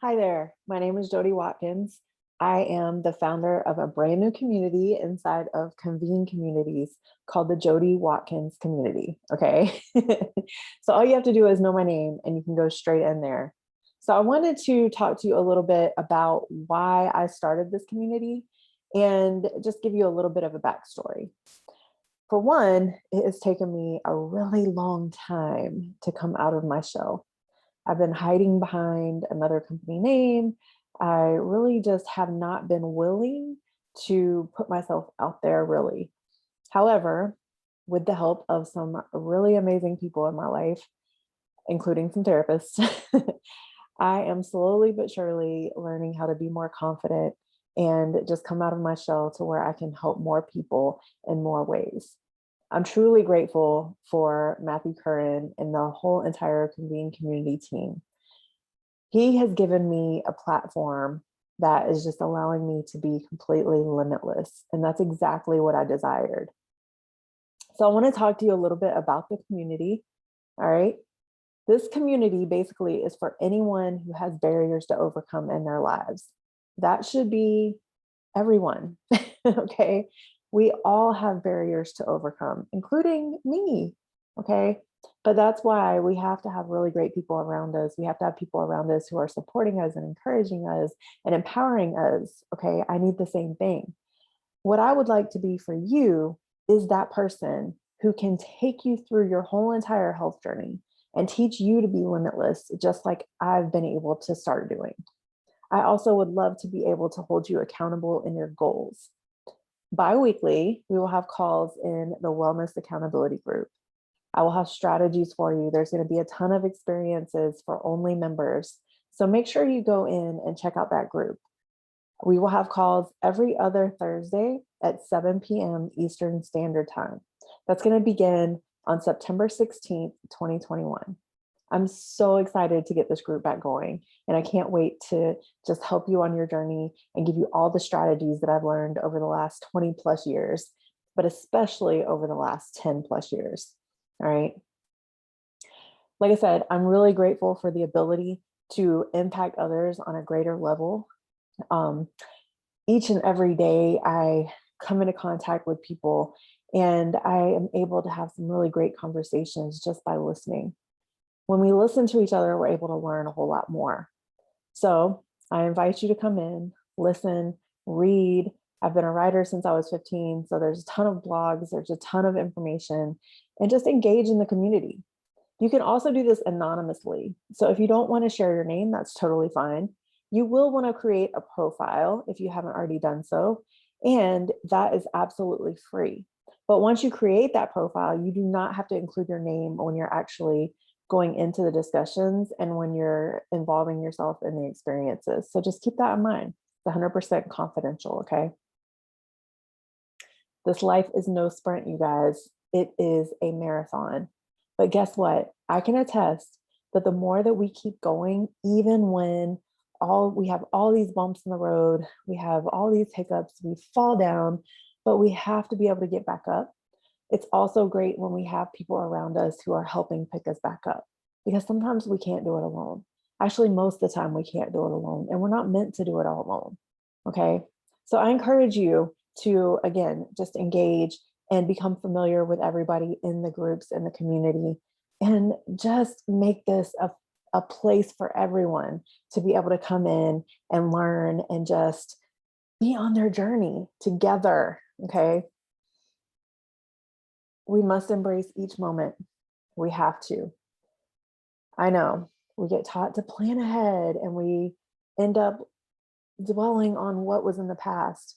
Hi there, my name is Jodi Watkins. I am the founder of a brand new community inside of Convene Communities called the Jodi Watkins Community. Okay. So all you have to do is know my name and you can go straight in there. So I wanted to talk to you a little bit about why I started this community and just give you a little bit of a backstory. For one, it has taken me a really long time to come out of my shell. I've been hiding behind another company name. I really just have not been willing to put myself out there, really. However, with the help of some really amazing people in my life, including some therapists, I am slowly but surely learning how to be more confident and just come out of my shell to where I can help more people in more ways. I'm truly grateful for Matthew Curran and the whole entire Convene community team. He has given me a platform that is just allowing me to be completely limitless. And that's exactly what I desired. So I want to talk to you a little bit about the community. All right. This community basically is for anyone who has barriers to overcome in their lives. That should be everyone. Okay. We all have barriers to overcome, including me. Okay. But that's why we have to have really great people around us. We have to have people around us who are supporting us and encouraging us and empowering us. Okay. I need the same thing. What I would like to be for you is that person who can take you through your whole entire health journey and teach you to be limitless, just like I've been able to start doing. I also would love to be able to hold you accountable in your goals. Bi-weekly, we will have calls in the Wellness Accountability Group. I will have strategies for you. There's going to be a ton of experiences for only members. So make sure you go in and check out that group. We will have calls every other Thursday at 7 p.m. Eastern Standard Time. That's going to begin on September 16th, 2021. I'm so excited to get this group back going, and I can't wait to just help you on your journey and give you all the strategies that I've learned over the last 20 plus years, but especially over the last 10 plus years. All right. Like I said, I'm really grateful for the ability to impact others on a greater level. Each and every day, I come into contact with people and I am able to have some really great conversations just by listening. When we listen to each other, we're able to learn a whole lot more. So I invite you to come in, listen, read. I've been a writer since I was 15. So there's a ton of blogs, there's a ton of information, and just engage in the community. You can also do this anonymously. So if you don't want to share your name, that's totally fine. You will want to create a profile if you haven't already done so. And that is absolutely free. But once you create that profile, you do not have to include your name when you're actually going into the discussions and when you're involving yourself in the experiences. So just keep that in mind. It's 100% confidential, okay? This life is no sprint, you guys. It is a marathon. But guess what? I can attest that the more that we keep going, even when we have all these bumps in the road, we have all these hiccups, we fall down, but we have to be able to get back up. It's also great when we have people around us who are helping pick us back up, because sometimes we can't do it alone. Actually, most of the time we can't do it alone, and we're not meant to do it all alone. Okay. So I encourage you to, again, just engage and become familiar with everybody in the groups in the community and just make this a place for everyone to be able to come in and learn and just be on their journey together. Okay. We must embrace each moment. We have to. I know we get taught to plan ahead and we end up dwelling on what was in the past,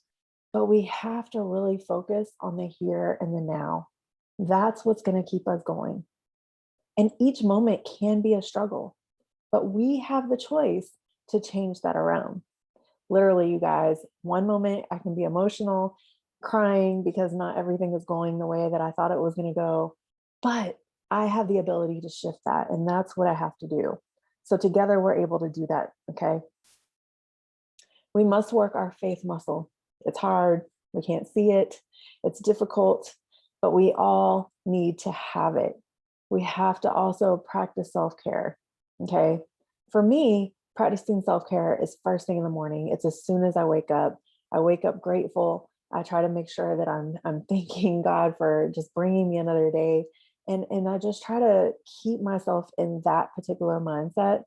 but we have to really focus on the here and the now. That's what's going to keep us going. And each moment can be a struggle, but we have the choice to change that around. Literally, you guys, one moment I can be emotional, crying because not everything is going the way that I thought it was going to go, but I have the ability to shift that. And that's what I have to do. So together we're able to do that. Okay. We must work our faith muscle. It's hard. We can't see it. It's difficult, but we all need to have it. We have to also practice self-care. Okay. For me, Practicing self-care is first thing in the morning. It's as soon as I wake up. I wake up grateful. I try to make sure that I'm thanking God for just bringing me another day. And I just try to keep myself in that particular mindset.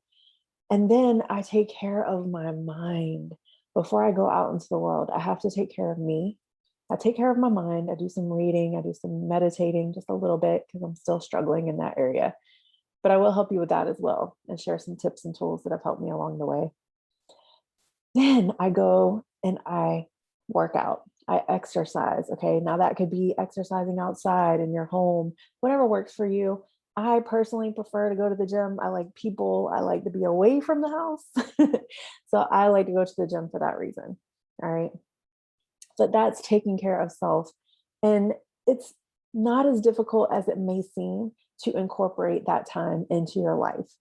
And then I take care of my mind. Before I go out into the world, I have to take care of me. I take care of my mind. I do some reading, I do some meditating just a little bit because I'm still struggling in that area. But I will help you with that as well and share some tips and tools that have helped me along the way. Then I go and I work out. I exercise. Okay. Now that could be exercising outside in your home, whatever works for you. I personally prefer to go to the gym. I like people. I like to be away from the house. So I like to go to the gym for that reason. All right. But that's taking care of self. And it's not as difficult as it may seem to incorporate that time into your life.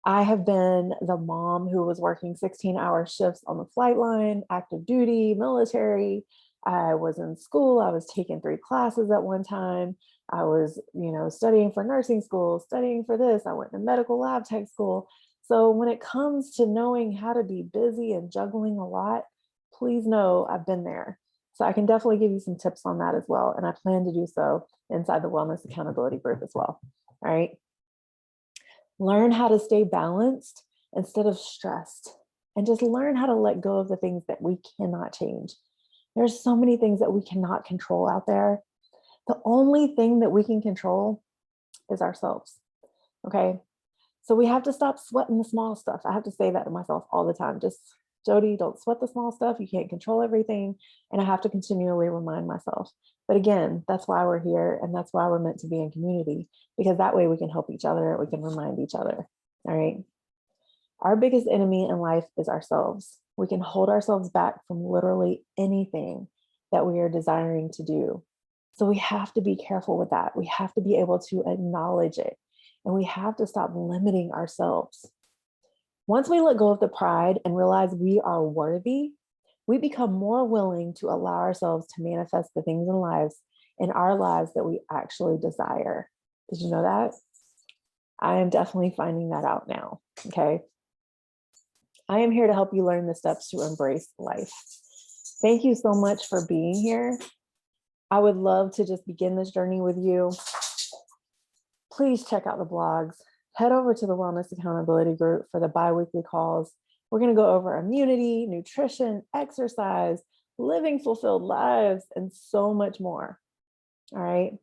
I have been the mom who was working 16-hour shifts on the flight line, active duty, military. I was in school. I was taking 3 classes at one time. I was, studying for nursing school, studying for this. I went to medical lab tech school. So when it comes to knowing how to be busy and juggling a lot, please know I've been there. So I can definitely give you some tips on that as well. And I plan to do so inside the Wellness Accountability Group as well. All right. Learn how to stay balanced instead of stressed, and just learn how to let go of the things that we cannot change. There's so many things that we cannot control out there. The only thing that we can control is ourselves. Okay. So we have to stop sweating the small stuff. I have to say that to myself all the time. Just, Jodi, don't sweat the small stuff. You can't control everything. And I have to continually remind myself. But again, that's why we're here. And that's why we're meant to be in community, because that way we can help each other. We can remind each other. All right. Our biggest enemy in life is ourselves. We can hold ourselves back from literally anything that we are desiring to do. So we have to be careful with that. We have to be able to acknowledge it. And we have to stop limiting ourselves. Once we let go of the pride and realize we are worthy, we become more willing to allow ourselves to manifest the things in our lives that we actually desire. Did you know that? I am definitely finding that out now. Okay. I am here to help you learn the steps to embrace life. Thank you so much for being here. I would love to just begin this journey with you. Please check out the blogs. Head over to the Wellness Accountability Group for the bi-weekly calls. We're going to go over immunity, nutrition, exercise, living fulfilled lives, and so much more. All right.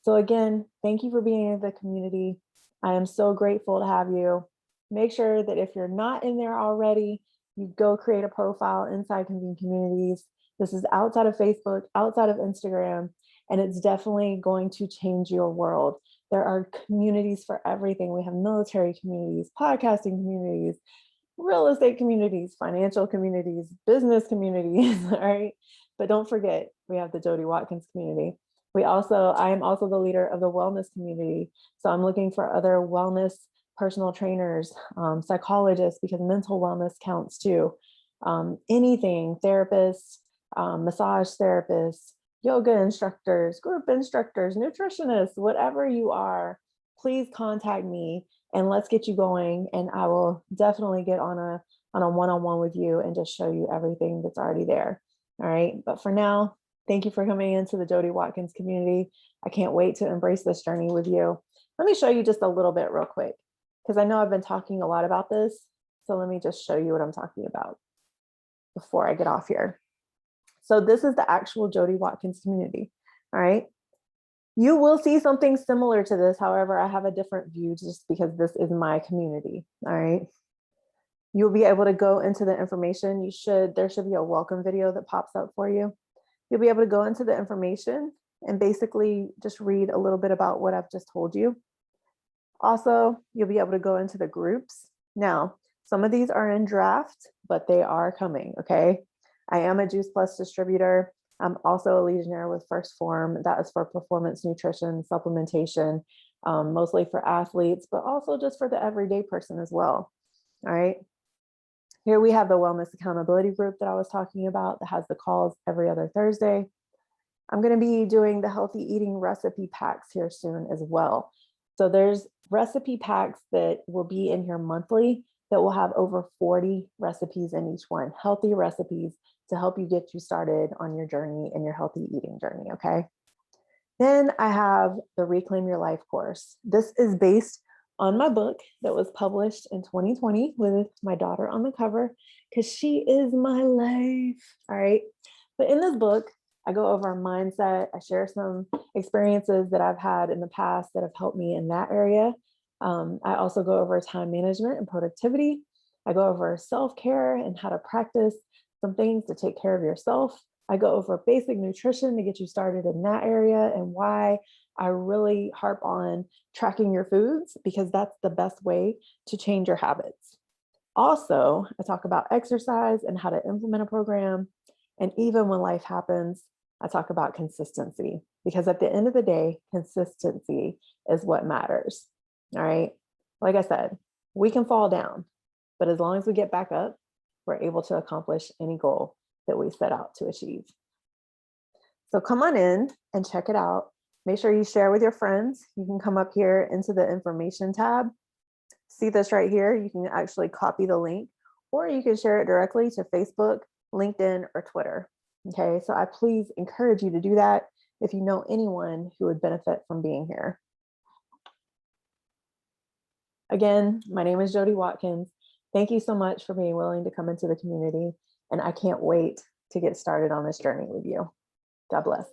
So again, thank you for being in the community. I am so grateful to have you. Make sure that if you're not in there already, you go create a profile inside Convene Communities. This is outside of Facebook, outside of Instagram, and it's definitely going to change your world. There are communities for everything. We have military communities, podcasting communities, real estate communities, financial communities, business communities, all right? But don't forget, we have the Jodi Watkins community. I am also the leader of the wellness community. So I'm looking for other wellness personal trainers, psychologists, because mental wellness counts too. Anything, therapists, massage therapists, yoga instructors, group instructors, nutritionists, whatever you are, please contact me and let's get you going. And I will definitely get on a one-on-one with you and just show you everything that's already there. All right. But for now, thank you for coming into the Jodi Watkins community. I can't wait to embrace this journey with you. Let me show you just a little bit real quick, because I know I've been talking a lot about this. So let me just show you what I'm talking about before I get off here. So this is the actual Jodi Watkins community. All right. You will see something similar to this. However, I have a different view just because this is my community. All right. You'll be able to go into the information. There should be a welcome video that pops up for you. You'll be able to go into the information and basically just read a little bit about what I've just told you. Also, you'll be able to go into the groups. Now, some of these are in draft, but they are coming. Okay. I am a Juice Plus distributor. I'm also a Legionnaire with First Form. That is for performance nutrition, supplementation, mostly for athletes, but also just for the everyday person as well. All right. Here we have the Wellness Accountability Group that I was talking about that has the calls every other Thursday. I'm going to be doing the healthy eating recipe packs here soon as well. So there's recipe packs that will be in here monthly that will have over 40 recipes in each one, healthy recipes to help you get you started on your journey and your healthy eating journey, okay? Then I have the Reclaim Your Life course. This is based on my book that was published in 2020 with my daughter on the cover, because she is my life, all right? But in this book, I go over mindset. I share some experiences that I've had in the past that have helped me in that area. I also go over time management and productivity. I go over self-care and how to practice some things to take care of yourself. I go over basic nutrition to get you started in that area, and why I really harp on tracking your foods, because that's the best way to change your habits. Also, I talk about exercise and how to implement a program. And even when life happens, I talk about consistency, because at the end of the day, consistency is what matters. All right. Like I said, we can fall down, but as long as we get back up, we're able to accomplish any goal that we set out to achieve. So come on in and check it out. Make sure you share with your friends. You can come up here into the information tab. See this right here. You can actually copy the link, or you can share it directly to Facebook, LinkedIn, or Twitter. Okay, so I please encourage you to do that if you know anyone who would benefit from being here. Again, my name is Jodi Watkins. Thank you so much for being willing to come into the community, and I can't wait to get started on this journey with you. God bless.